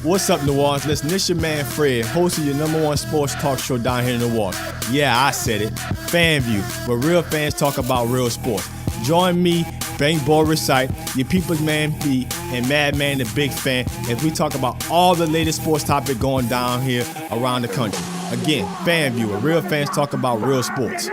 What's up, New Orleans? Listen, this your man Fred, host of your #1 sports talk show down here in New Orleans. Yeah, I said it. FanView, where real fans talk about real sports. Join me, Bank Ball Recite, your people's man P, and Madman the Big Fan as we talk about all the latest sports topic going down here around the country. Again, FanView, where real fans talk about real sports.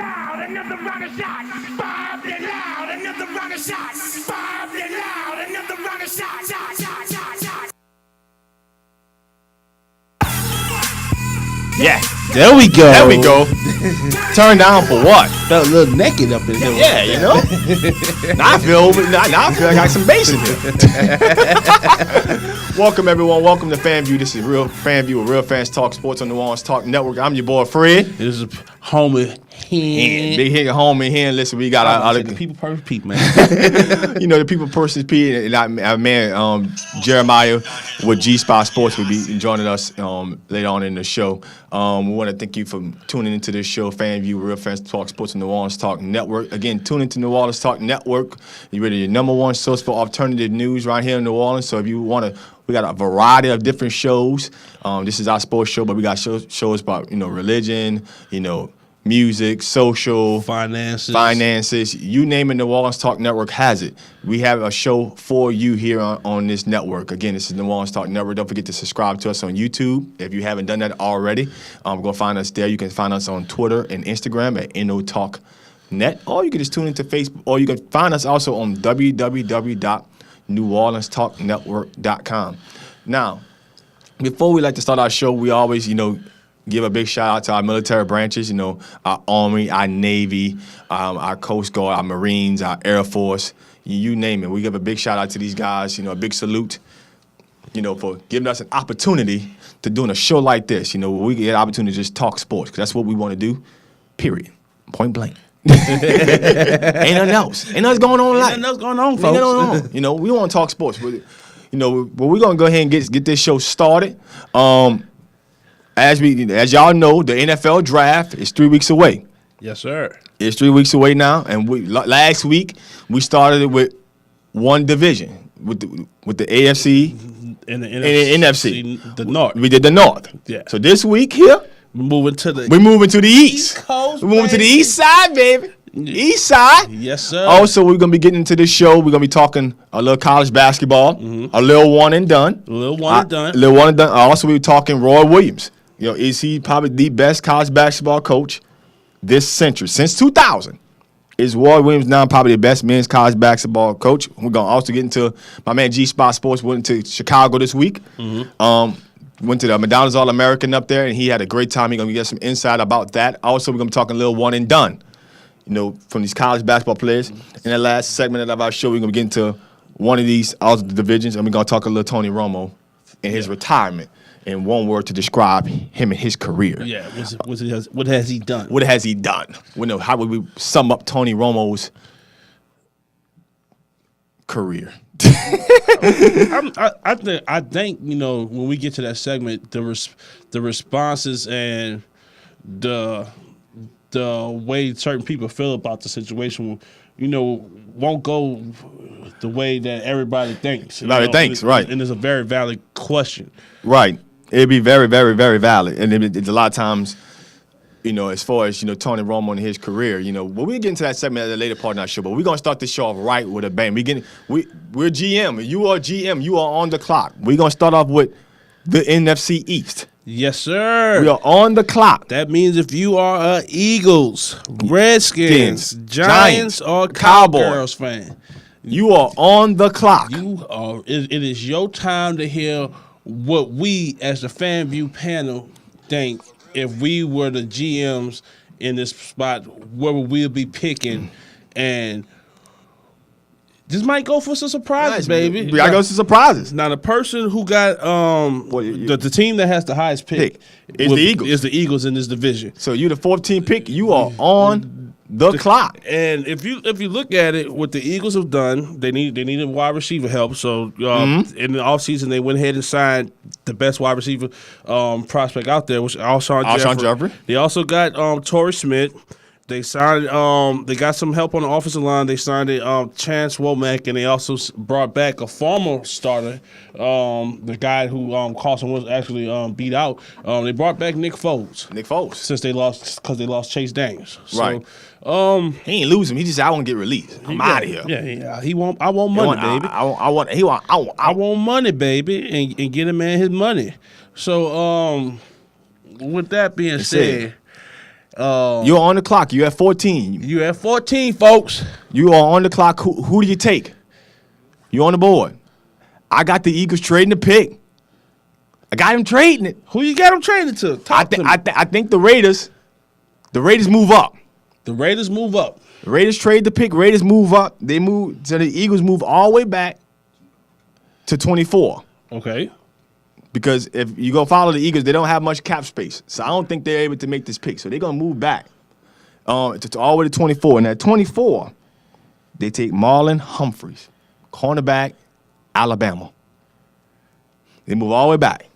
Yeah, there we go. There we go. Turn down for what? Felt a little naked up in here. Yeah, you know. Now I feel like I got some bass in here. Welcome everyone. Welcome to FanView. This is Real FanView, where real fans talk sports on the New Orleans Talk Network. I'm your boy Fred. This is homie Hen. Big hit homie Hen. Listen, we got the people person Pete, man. You know, the people person Pete and our man Jeremiah with G Spot Sports will be joining us later on in the show. We want to thank you for tuning into this show, FanView, Real Fans Talk Sports on the New Orleans Talk Network. Again, tune into New Orleans Talk Network. You're ready, your #1 source for alternative news right here in New Orleans. So if you want to, we got a variety of different shows. This is our sports show, but we got shows about, religion, music, social, finances, you name it, New Orleans Talk Network has it. We have a show for you here on this network. Again, this is the New Orleans Talk Network. Don't forget to subscribe to us on YouTube if you haven't done that already. Go find us there. You can find us on Twitter and Instagram at NOTalkNet, or you can just tune into Facebook, or you can find us also on www.NewOrleansTalkNetwork.com. Now, before we like to start our show, we always, give a big shout out to our military branches, our Army, our Navy, our Coast Guard, our Marines, our Air Force, you name it. We give a big shout out to these guys, a big salute, for giving us an opportunity to doing a show like this, where we get an opportunity to just talk sports, because that's what we want to do, period, point blank. Ain't nothing else. Ain't nothing going on in life. Ain't nothing else going on, folks. We want to talk sports, but, we're going to go ahead and get this show started. As y'all know, the NFL draft is 3 weeks away. Yes, sir. It's 3 weeks away now, and last week we started with one division with the AFC and the NFC. The North. We did the North. Yeah. So this week here, we're moving to the East. Coast, we're moving to the East side, baby. East side. Yes, sir. Also, we're gonna be getting into this show. We're gonna be talking a little college basketball, a little one and done. Also, we're talking Roy Williams. Is he probably the best college basketball coach this century? Since 2000, is Roy Williams now probably the best men's college basketball coach? We're going to also get into my man G Spot Sports went to Chicago this week. Went to the McDonald's All-American up there, and he had a great time. He's going to get some insight about that. Also, we're going to be talking a little one and done, from these college basketball players. In the last segment of our show, we're going to get into one of these other divisions, and we're going to talk a little Tony Romo and his retirement. In one word to describe him and his career. Yeah, what has he done? What has he done? How would we sum up Tony Romo's career? I think when we get to that segment, the responses and the way certain people feel about the situation, won't go the way that everybody thinks. Right? And it's a very valid question. Right. It'd be very, very, very valid. And it's a lot of times, as far as, Tony Romo and his career, we'll get into that segment at the later part of our show, but we're going to start this show off right with a bang. We're GM. You are GM. You are on the clock. We're going to start off with the NFC East. Yes, sir. We are on the clock. That means if you are a Eagles, Redskins, Giants, or Cowboys fan, you are on the clock. It is your time to hear what we, as the FanView panel, think if we were the GMs in this spot, where we'll be picking, and this might go for some surprises, baby. We gotta go for surprises. Now, the person who got the team that has the highest pick is the Eagles. Is the Eagles in this division. So you the 14th pick. You are on the clock. And if you look at it, what the Eagles have done, they needed wide receiver help. So in the offseason, they went ahead and signed the best wide receiver prospect out there, which is Alshon Jeffrey. They also got Torrey Smith. They signed. They got some help on the offensive line. They signed Chance Womack, and they also brought back a former starter, the guy who Carson was actually beat out. They brought back Nick Foles. Since they lost Chase Daniels. So, right. He ain't losing. He just I want to get released. I'm out of here. Yeah. I want money, baby. I want money, baby, and get a man his money. So with that being said. You're on the clock. You're at 14. You're at 14, folks. You are on the clock. Who do you take? You're on the board. I got the Eagles trading the pick. I got him trading it. Who you got him trading to? I think the Raiders move up. The Raiders move up. The Raiders trade the pick. Raiders move up. They move. So the Eagles move all the way back to 24. Okay. Because if you go follow the Eagles, they don't have much cap space. So I don't think they're able to make this pick. So they're going to move back to all the way to 24. And at 24, they take Marlon Humphreys, cornerback, Alabama. They move all the way back.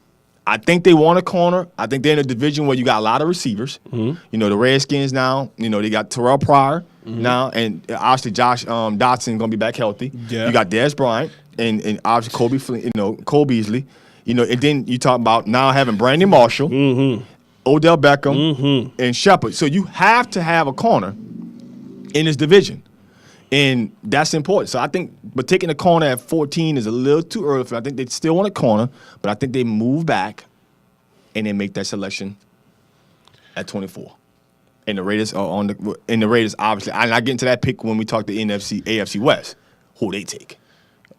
I think they want a corner. I think they're in a division where you got a lot of receivers. Mm-hmm. You know, the Redskins now, they got Terrell Pryor now. And obviously Josh Dotson going to be back healthy. Yeah. You got Dez Bryant and obviously Cole Beasley. And then you talk about now having Brandon Marshall, Odell Beckham, and Shepard. So you have to have a corner in this division. And that's important. So I think, but taking a corner at 14 is a little too early for them. I think they still want a corner, but I think they move back and they make that selection at 24. And the Raiders are obviously, and I get into that pick when we talk the AFC West, who they take.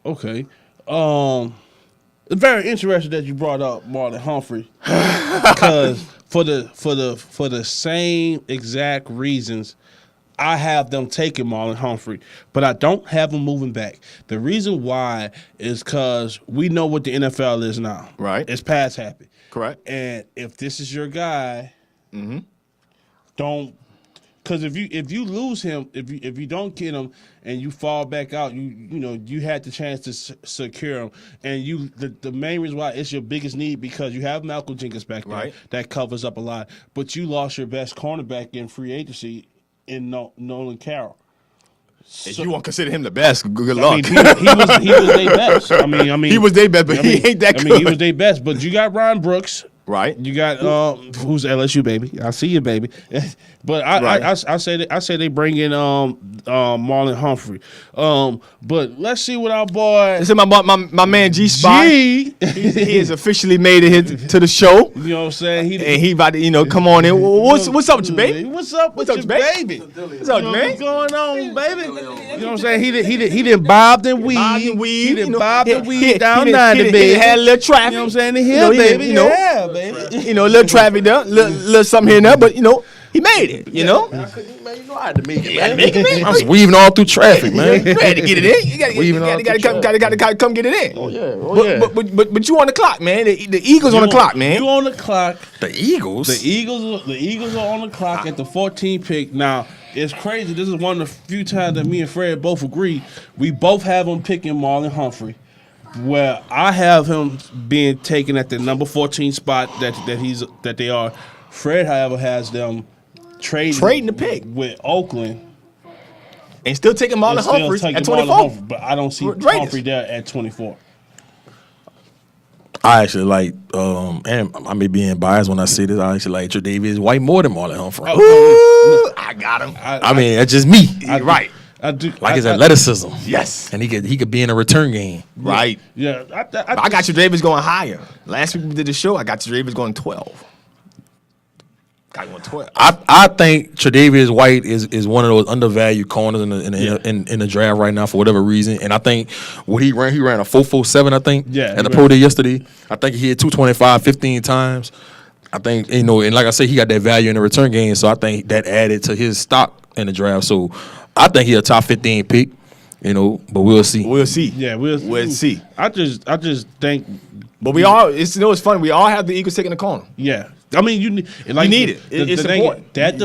Okay. It's very interesting that you brought up Marlon Humphrey because for the same exact reasons, I have them taking Marlon Humphrey, but I don't have them moving back. The reason why is because we know what the NFL is now. Right. It's pass happy. Correct. And if this is your guy, don't. Because if you lose him, if you don't get him and you fall back out, you had the chance to secure him, and the main reason why it's your biggest need because you have Malcolm Jenkins back there that covers up a lot, but you lost your best cornerback in free agency in Nolan Carroll. If you won't consider him the best, good luck. He was their best. I mean, he was their best, but he ain't that good. He was their best, but you got Ryan Brooks. Right. You got who's LSU baby? I see you, baby. But I say they bring in Marlon Humphrey. But let's see what our boy. This is my man G Spot. He has officially made it to the show. You know what I'm saying? He about to come on in. What's up with you, baby? What's up with your baby? What's up, man? What's going on, baby? You know what I'm saying? He didn't bobbed and weed. He didn't bobbed and weed down 90, baby. He had a little traffic. You know what I'm saying? The hill, baby. Yeah, baby. A little traffic there, little something here and there, but he made it. Man, I had to make it, man. I was weaving all through traffic, man. You had to get it in. You gotta come get it in. Oh yeah. But you on the clock, man. The Eagles on the clock, man. You on the clock. The Eagles. The Eagles are on the clock at the 14th pick. Now it's crazy. This is one of the few times that me and Fred both agree. We both have them picking Marlon Humphrey. Where I have him being taken at the number 14 spot that they are. Fred, however, has them trading the pick with Oakland. And still taking Marlon Humphrey at 24. But I don't see Humphrey there at 24. I actually like, and I may be biased when I say this, I actually like Tre'Davious White more than Marlon Humphrey. Ooh, I got him. I mean, that's just me. Right. I do like his athleticism. Yes, and he could be in a return game. Right. Yeah. I got Tre'Davious going higher. Last week we did the show. I got Tre'Davious going 12. Got him on 12. I think Tre'Davious White is one of those undervalued corners in the draft right now for whatever reason. And I think what he ran a 4.47. I think. Yeah. At the pro day yesterday, I think he hit 225 15 times. I think and like I said, he got that value in the return game. So I think that added to his stock in the draft. So. I think he's a top 15 pick, but we'll see. We'll see. Yeah, we'll see. I just think. But we all, it's funny. We all have the Eagles taking the corner. Yeah, I mean you need it. It's important. That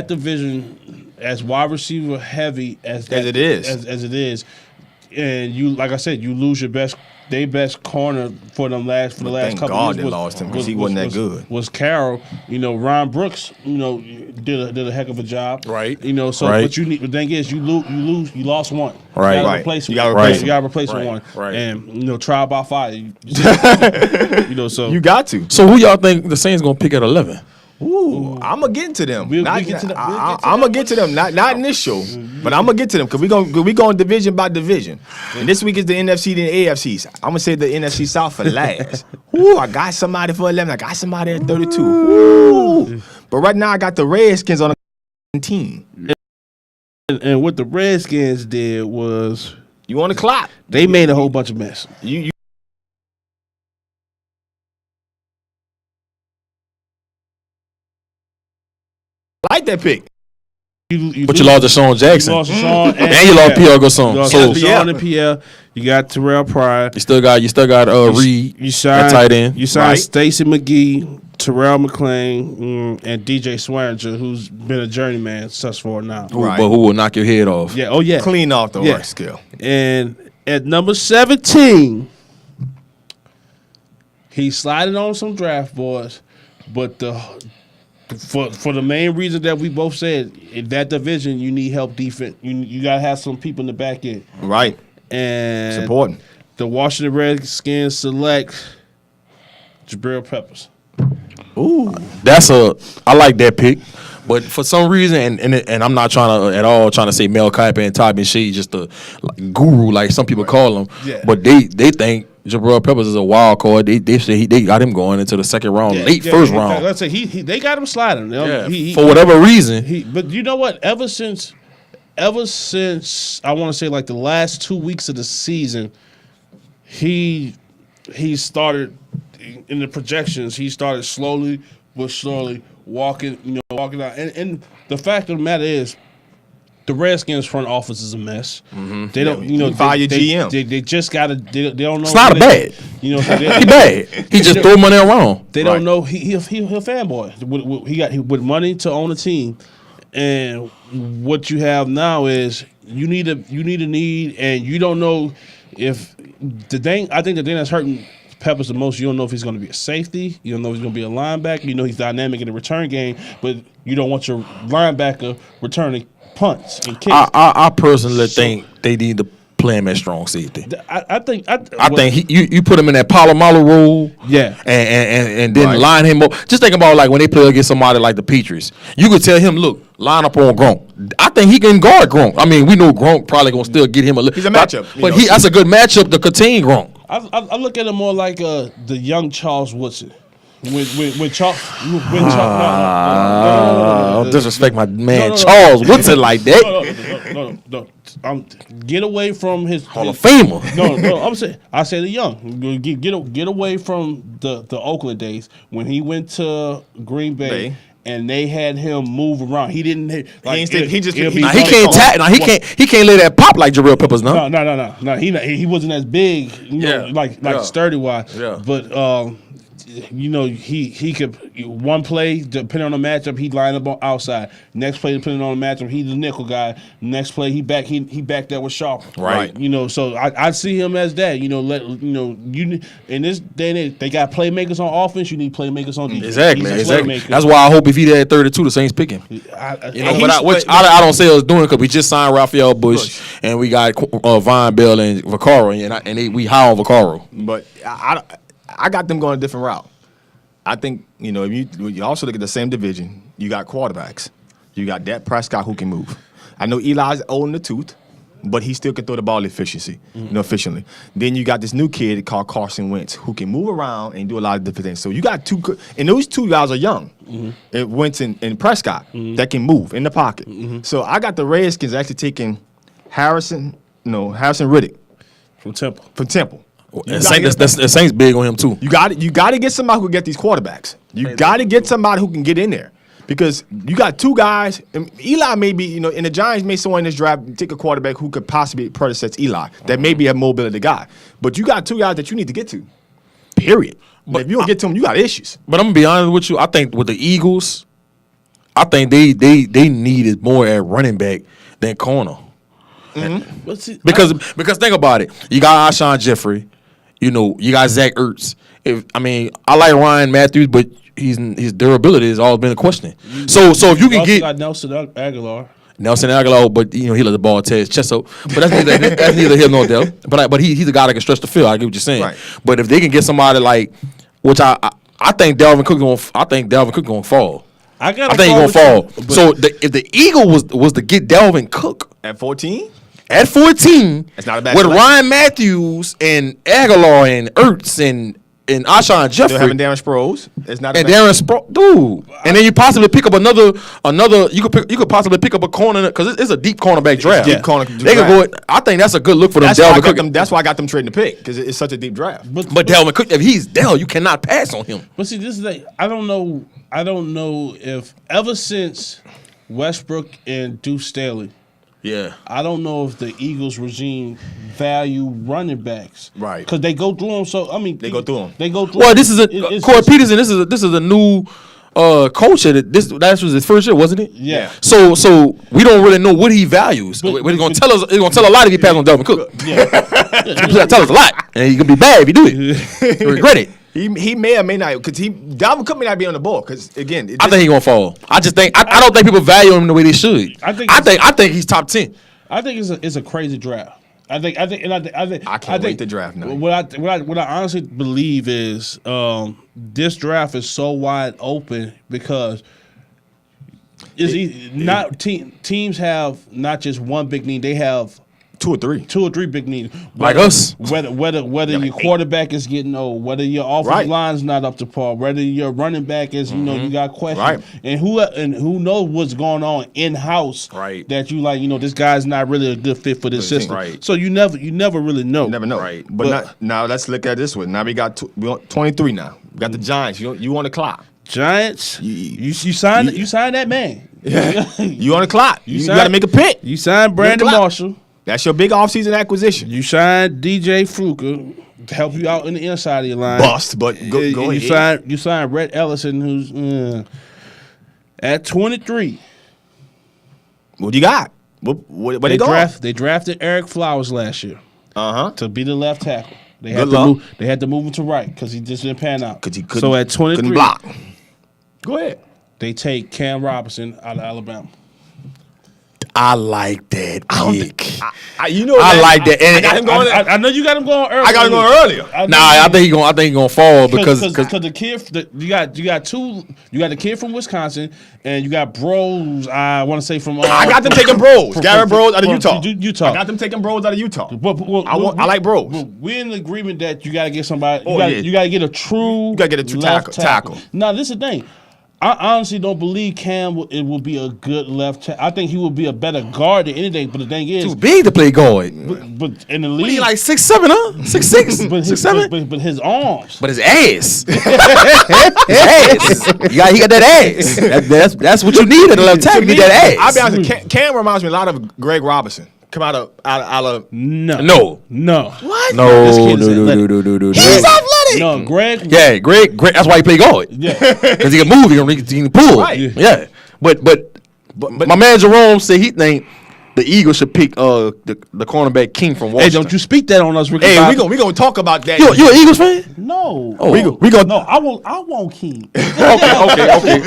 division as wide receiver heavy as it is. and you, like I said, you lose your best corner for the last couple thank of God years. they lost him because he wasn't that good. Was Carroll? Ron Brooks, did a heck of a job. Right. So Right. but the thing is, you lost one. Right. You Right. replace You one. gotta replace You him. got to replace Right. one. Right. And trial by fire. So You got to. So who y'all think the Saints gonna pick at 11? Ooh, I'm gonna get into them. We'll get to them. I'm gonna get to them. Not in this show, but I'm gonna get to them because we going division by division. And this week is the NFC and the AFCs. I'm gonna say the NFC South for last. Ooh, I got somebody for 11. I got somebody at 32. Ooh. But right now I got the Redskins on the team. and what the Redskins did was You on the clock? they made a whole bunch of mess. You like that pick? But you lost Deshaun Jackson. You lost Deshaun And you lost Pierre Garçon. You lost So Deshaun and Pierre. You got Terrell Pryor. you still got Reed. You signed at tight end. You signed Right. Stacey McGee, Terrell McClain, and DJ Swearinger, who's been a journeyman thus far now. Right. But who will knock your head off? Yeah. Oh yeah. Clean off the Yeah. work scale. And at number 17, he slided on some draft boards, but for the main reason that we both said, in that division you need help defense. You gotta have some people in the back end. Right. And It's important. the Washington Redskins select Jabril Peppers. Ooh. I like that pick. But for some reason, and I'm not trying to say Mel Kiper and Todd Shea just a guru like some people call him. Yeah. But they think Jabril Peppers is a wild card. They say they got him going into the second round, first round. Let's say they got him sliding. Yeah, for whatever reason. But you know what? Ever since I want to say like the last 2 weeks of the season, he started in the projections. He started slowly but surely walking out. And the fact of the matter is, the Redskins front office is a mess. Mm-hmm. They don't, fire your GM. They just gotta. They don't know. It's not bad. He bad. He just throw money around. They don't know he a fanboy. He got with money to own a team, and what you have now is you need a need, and you don't know if I think the thing that's hurting Peppers the most, you don't know if he's going to be a safety, you don't know if he's going to be a linebacker, you know he's dynamic in the return game, but you don't want your linebacker returning punts and kicks. I personally think they need to play him at strong safety. I think you put him in that Palomalo role, Yeah. and then line him up. Just think about like when they play against somebody like the Patriots, you could tell him, look, line up on Gronk. I think he can guard Gronk. I mean, we know Gronk probably gonna still get him a little. He's a matchup, but that's a good matchup to contain Gronk. I look at him more like the young Charles Woodson. When Charles, Don't disrespect my man No. Charles Woodson like that. No. Get away from his Hall of Famer. No. I say the young. Get away from the Oakland days when he went to Green Bay. And they had him move around. He didn't. He can't let that pop like Jabril Peppers. No. He wasn't as big. Like sturdy wise. Yeah. But he could one play depending on the matchup he'd line up on outside. Next play depending on the matchup he's the nickel guy. Next play he back there with Sharp. Right. So I see him as that. You in this day and age they got playmakers on offense. You need playmakers on defense. Exactly. That's why I hope if he there at 32, the Saints pick him. I don't say us doing because we just signed Raphael Bush and we got Von Bell and Vaccaro and we high on Vaccaro. But I got them going a different route. I think, if you also look at the same division, you got quarterbacks. You got Dak Prescott who can move. I know Eli's old in the tooth, but he still can throw the ball efficiently. Then you got this new kid called Carson Wentz who can move around and do a lot of different things. So you got two, and those two guys are young, Wentz and Prescott, that can move in the pocket. So I got the Redskins actually taking Harrison Riddick From Temple. And Saints big on him too. You got to get somebody who can get these quarterbacks. You got to get somebody who can get in there because you got two guys. And Eli may be, and the Giants may someone in this draft take a quarterback who could possibly predecess Eli. That may be a mobility guy. But you got two guys that you need to get to. Period. But if you don't get to them, you got issues. But I'm gonna be honest with you. I think with the Eagles, I think they needed more at running back than corner. But see, Because think about it. You got Alshon Jeffrey. You know, you got Zach Ertz. I like Ryan Matthews, but his durability has always been a question. So if you can get got Nelson Aguilar, but he let the ball tear his chest up. But that's neither here nor there. But he's a guy that can stretch the field. I get what you're saying. Right. But if they can get somebody like, which I think Dalvin Cook gonna fall. I think he's gonna fall. So if the Eagle was to get Dalvin Cook At 14? at 14, That's not a bad with selection. Ryan Matthews and Aguilar and Ertz and Alshon Jeffrey Still having Darren Sproles. It's not a and bad. Darren Sproles, dude. And then you possibly pick up another. You could possibly pick up a corner because it's a deep cornerback draft. deep corner They could go. I think that's a good look for them. That's why I got them trading the pick because it's such a deep draft. But Dalvin Cook, if he's Dell, you cannot pass on him. But see, this is like I don't know if ever since Westbrook and Deuce Staley, Yeah. I don't know if the Eagles regime value running backs, Right. Because they go through them. So I mean, They go through them. They go through. Well, them. this is Corey it's- Peterson. This is a new coach. That was his first year, wasn't it? Yeah. So we don't really know what he values. But he's gonna tell us. He's gonna tell a lot if he pass on Dalvin Cook. Yeah. He'll tell us a lot, and he's gonna be bad if you do it. You regret it. He may or may not because Dalvin Cook may not be on the ball because again I think he's gonna fall. I just think I don't think people value him the way they should. I think he's top 10. I think it's a crazy draft. I think I can't wait to draft now. What I honestly believe is this draft is so wide open because teams have not just one big need; they have two or three big needs. Like us. Whether your quarterback is getting old, whether your offensive Right. line's not up to par, whether your running back is, you got questions, Right. and who knows what's going on in house, Right. that you like, this guy's not really a good fit for this Good team. system. Right. So you never really know. You never know. Right. But now let's look at this one. Now we got 23 now. We got the Giants. You on the clock. Giants, you signed that man. You on the clock. You got to signed- make a pick. You signed Brandon clock. Marshall. That's your big offseason acquisition. You signed DJ Fluker to help you out in the inside of your line. Bust, but go ahead. You signed Rhett Ellison, who's at 23. What you got? What they going? They drafted Eric Flowers last year to be the left tackle. They had to move him to right because he just didn't pan out. Because he couldn't, so at 23, couldn't block. Go ahead. they take Cam Robinson out of Alabama. I like that pick. I like that. And I got him going. I know you got him going early. I got him going earlier. I think he's gonna fall because the kid you got the kid from Wisconsin and you got Bros. I want to say from I got them taking Bros. Garrett Bros out of Utah. Utah. I got them taking Bros out of Utah. I like Bros. We're in agreement that you got to get somebody. Oh, You got to get a true. You gotta get a true left tackle. Now this is the thing. I honestly don't believe Cam will be a good left tackle. I think he will be a better guard than anything. But the thing is, too big to play guard. but in the league, What, he like 6'7", huh? 6'6", but 6'7". but his arms. But his ass, his ass. He got that ass. That's what you need at the left tackle. You need that I'll ass. be honest. Cam reminds me a lot of Greg Robinson. Come out of No. what? This kid is No. He's athletic. No, Greg. Yeah, Greg. That's why he play guard. Yeah. Because he can move. He can pull. Right. Yeah. But my man Jerome said he think the Eagles should pick the cornerback King from Hey, Washington. don't you speak that on us, Ricky. Hey, Bobby. we gonna talk about that. You an Eagles fan? No. Oh. We gonna. No, I won't King. Okay.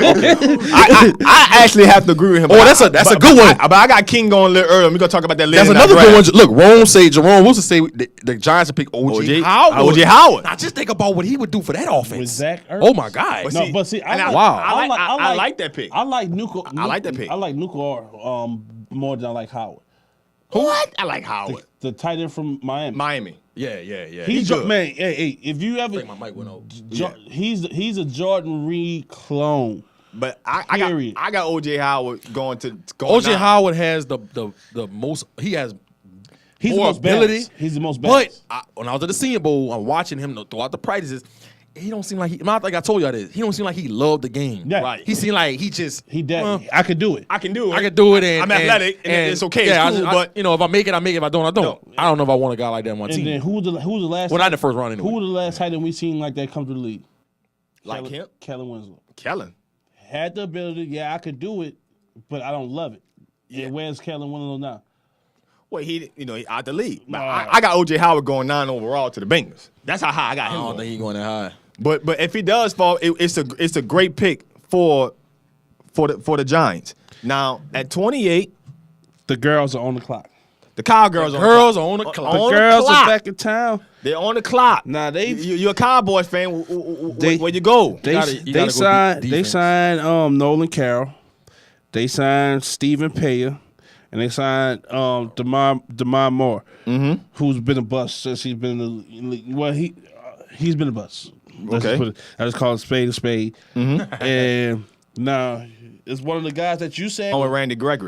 I actually have to agree with him. Oh, that's a good one. But I got King going a little early. We're gonna talk about that later. That's another good one. Look, Jerome Wilson say the Giants would pick O.J. Howard. O.J. Howard. Now just think about what he would do for that offense. With Zach Ertz. Oh my God. But see, I like that pick. I like Nuka. I like that pick. I like Nuka more than I like Howard. What? I like Howard. The tight end from Miami. Yeah. He's good. man. Hey, if you ever, My mic went out. he's a Jordan Reed clone. But I Period. got O.J. Howard going to O.J. now. Howard has the most. He has He's more the most ability. balanced. He's the most But balanced. when I was at the Senior Bowl, I'm watching him throughout the practices. He don't seem like I think I told y'all this. He don't seem like he loved the game. Yeah. Right. He seemed like he just He dead. I could do it. I can do it. I can do it. And I'm athletic, and it's okay. Yeah, It's cool, but if I make it, I make it. If I don't, I don't. No. I don't know if I want a guy like that on my And team. then who was the last? Well, not in the first round anyway. Who was the last tight end we seen like that come to the league? like him, Kellen Winslow. Kellen. Had the ability. Yeah, I could do it, but I don't love it. Yeah. And where's Kellen Winslow now? Well, he out the league. But Nah. I got O.J. Howard going 9 overall to the Bengals. That's how high I got I him. don't going. think he's going that high. But if he does fall, it's a great pick for the Giants. Now at 28, The girls are on the clock. the Cowgirls Girls are on the clock. The On the girls clock. are back in town. They're on the clock. Nah, You're a Cowboys fan. Where you go? They gotta go signed defense. Nolan Carroll. They signed Stephen Payer. And they signed Damar Moore, who's been a bust since he's been in the league. Well, he's been a bust. Okay. I just call it spade a spade. And now it's one of the guys that you said. With Randy Gregory.